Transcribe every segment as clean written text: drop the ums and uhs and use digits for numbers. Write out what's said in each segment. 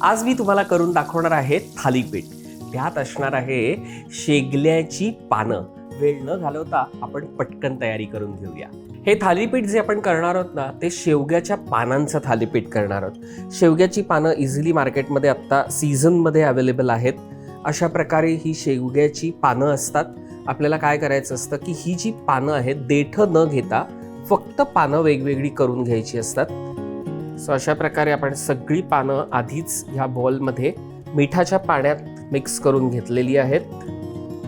आज मी तुम्हाला करून दाखवणार आहे थालीपीठ. त्यात असणार आहे शेगल्याची पानं. वेळ न घालवता आपण पटकन तयारी करून घेऊया. हे थालीपीठ जे आपण करणार आहोत ना, ते शेवग्याच्या पानांचं थालीपीठ करणार आहोत. शेवग्याची पानं इझिली मार्केटमध्ये आत्ता सीझनमध्ये अवेलेबल आहेत. अशा प्रकारे ही शेवग्याची पानं असतात. आपल्याला काय करायचं असतं की ही जी पानं आहेत देठं न घेता फक्त पानं वेगवेगळी करून घ्यायची असतात. सो अशा प्रकारे आपण सगळी पानं आधीच ह्या बॉलमध्ये मिठाच्या पाण्यात मिक्स करून घेतलेली आहेत.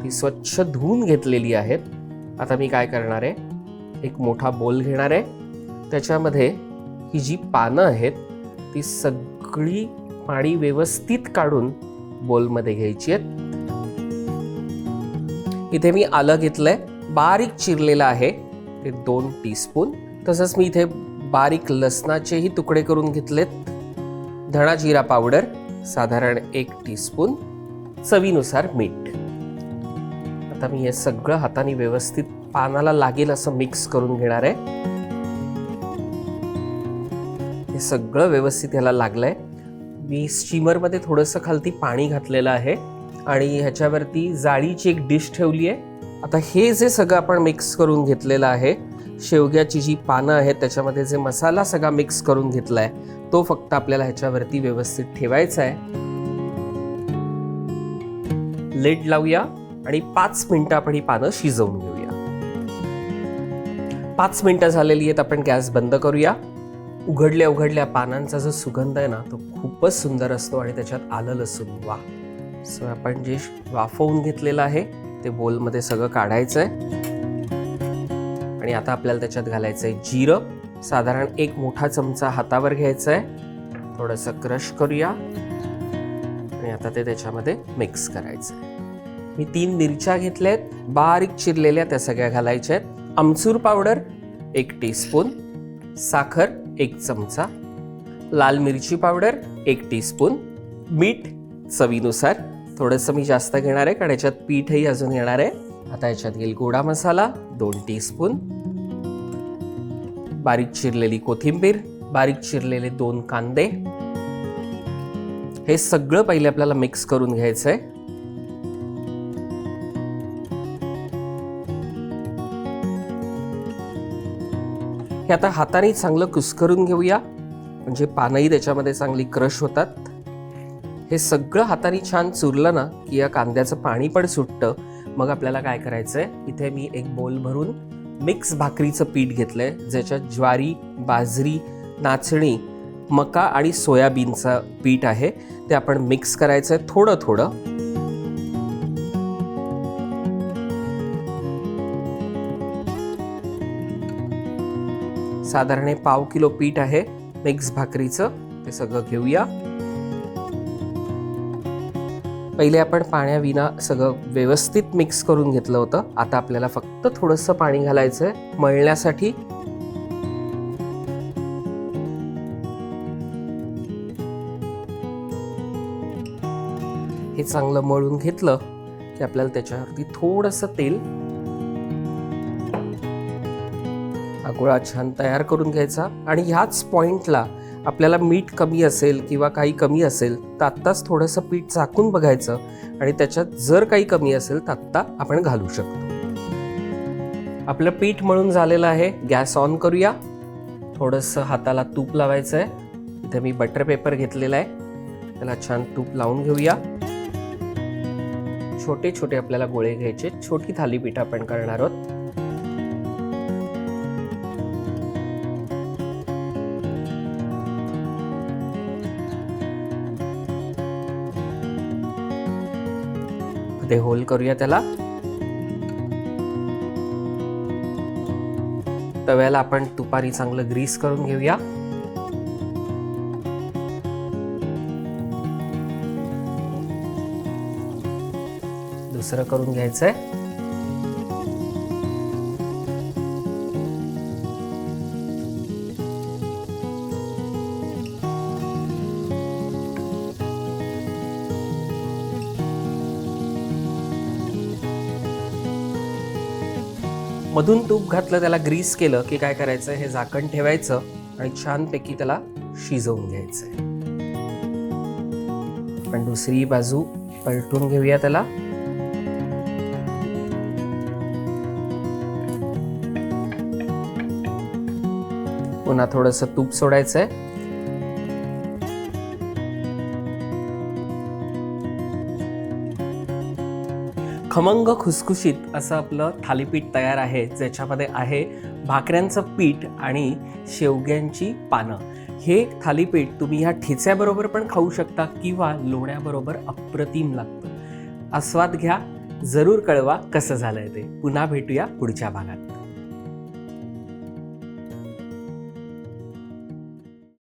ती स्वच्छ धुवून घेतलेली आहेत. आता मी काय करणार आहे, एक मोठा बोल घेणार आहे. त्याच्यामध्ये ही जी पानं आहेत ती सगळी पाणी व्यवस्थित काढून बोलमध्ये घ्यायची आहेत. इथे मी आलं घेतलंय, बारीक चिरलेलं आहे ते 2 टीस्पून. तसंच मी इथे बारीक लसणाचेही तुकडे करून घेतलेत. धणा जिरा पावडर साधारण 1 टीस्पून. चवीनुसार मीठ. आता मी हे सगळं हाताने व्यवस्थित पानाला लागेल असं मिक्स करून घेणार आहे. हे सगळं व्यवस्थित ह्याला लागलंय. मी स्टीमरमध्ये थोडंसं खालती पाणी घातलेलं आहे आणि ह्याच्यावरती जाळीची एक डिश ठेवली आहे. आता हे जे सगळं आपण मिक्स करून घेतलेलं आहे, शेवग्याची जी पानं आहेत त्याच्यामध्ये जे मसाला सगळा मिक्स करून घेतलाय तो फक्त आपल्याला ह्याच्यावरती व्यवस्थित ठेवायचा आहे. लिड लावूया आणि 5 मिनिटं आपण ही पानं शिजवून घेऊया. 5 मिनिटं झालेली आहेत. आपण गॅस बंद करूया. उघडल्या पानांचा जो सुगंध आहे ना, तो खूपच सुंदर असतो आणि त्याच्यात आलं लसूण वा. सो आपण जे वाफवून घेतलेलं आहे ते बोलमध्ये सगळं काढायचं आहे. आणि आता आपल्याला त्याच्यात घालायचं आहे जिरं. साधारण 1 मोठा चमचा हातावर घ्यायचा आहे. थोडंसं क्रश करूया आणि आता ते त्याच्यामध्ये मिक्स करायचं आहे. मी 3 मिरच्या घेतल्या आहेत, बारीक चिरलेल्या, त्या सगळ्या घालायच्या आहेत. आमचूर पावडर 1 टीस्पून, साखर 1 चमचा, लाल मिरची पावडर 1 टीस्पून, मीठ चवीनुसार. थोडंसं मी जास्त घेणार आहे कारण याच्यात पीठही अजून येणार आहे. आता याच्यात येईल गोडा मसाला 2 टीस्पून, बारीक चिरलेली कोथिंबीर, बारीक चिरलेले 2 कांदे. हे सगळं पहिले आपल्याला मिक्स करून घ्यायचंय. हे आता हाताने चांगलं कुस्करून घेऊया म्हणजे पानंही त्याच्यामध्ये चांगली क्रश होतात. हे सगळं हाताने छान चुरलं ना की या कांद्याचं पाणी पण सुटतं. मग आपल्याला काय करायचंय, इथे मी एक बोल भरून मिक्स भाकरीचं पीठ घेतलंय, ज्याच्यात ज्वारी, बाजरी, नाचणी, मका आणि सोयाबीनचं पीठ आहे. ते आपण मिक्स करायचंय थोडं थोडं. साधारण 1/2 किलो पीठ आहे मिक्स भाकरीचं. ते सगळं घेऊया. पहिले आपण पाण्याविना सगळं व्यवस्थित मिक्स करून घेतलं होतं. आता आपल्याला फक्त थोडंसं पाणी घालायचंय मळण्यासाठी. हे चांगलं मळून घेतलं की आपल्याला त्याच्यावरती थोडंसं तेल, हा गोळा छान तयार करून घ्यायचा. आणि ह्याच पॉइंटला आपल्याला मीठ कमी असेल किंवा काही कमी असेल तर आत्ताच थोडंसं पीठ चाकून बघायचं आणि त्याच्यात जर काही कमी असेल तर आत्ता आपण घालू शकतो. आपलं पीठ मळून झालेलं आहे. गॅस ऑन करूया. थोडंसं हाताला तूप लावायचं आहे. इथे मी बटर पेपर घेतलेला आहे, त्याला छान तूप लावून घेऊया. छोटे छोटे आपल्याला गोळे घ्यायचे. छोटी थालीपीठ आपण करणार आहोत. ते होल करूया त्याला. तव्याला आपण तुपारी चांगलं ग्रीस करून घेऊया. दुसरं करून घ्यायचंय. मधून तूप घातलं, त्याला ग्रीस केलं की काय करायचं, हे झाकण ठेवायचं आणि छानपैकी त्याला शिजवून घ्यायचंय. पण दुसरी बाजू पलटून घेऊया त्याला. पुन्हा थोडंसं तूप सोडायचंय. खमंग खुसखुशीत असं आपलं थालीपीठ तयार आहे, ज्याच्यामध्ये आहे भाकऱ्यांचं पीठ आणि शेवग्यांची पानं. हे थालीपीठ तुम्ही ह्या ठेच्याबरोबर पण खाऊ शकता किंवा लोण्याबरोबर अप्रतिम लागतं. आस्वाद घ्या. जरूर कळवा कसं झालंय ते. पुन्हा भेटूया पुढच्या भागात.